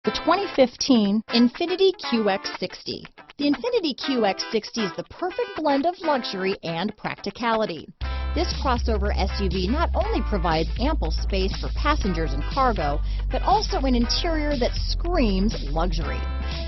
The 2015 Infiniti QX60. The Infiniti QX60 is the perfect blend of luxury and practicality. This crossover SUV not only provides ample space for passengers and cargo, but also an interior that screams luxury.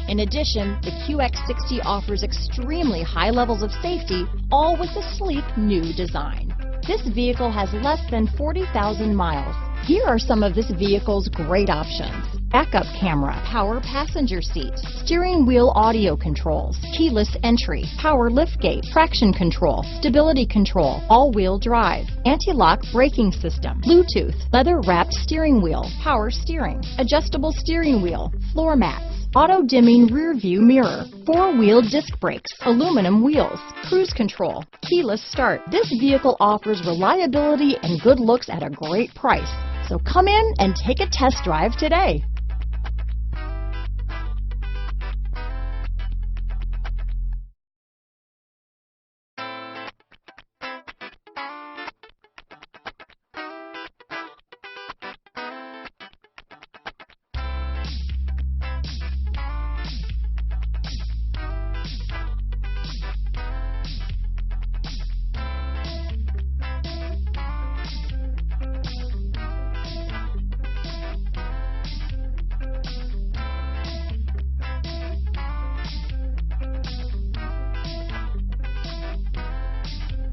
In addition, the QX60 offers extremely high levels of safety, all with a sleek new design. This vehicle has less than 40,000 miles. Here are some of this vehicle's great options: backup camera, power passenger seat, steering wheel audio controls, keyless entry, power liftgate, traction control, stability control, all-wheel drive, anti-lock braking system, Bluetooth, leather-wrapped steering wheel, power steering, adjustable steering wheel, floor mats, auto-dimming rear-view mirror, four-wheel disc brakes, aluminum wheels, cruise control, keyless start. This vehicle offers reliability and good looks at a great price. So come in and take a test drive today.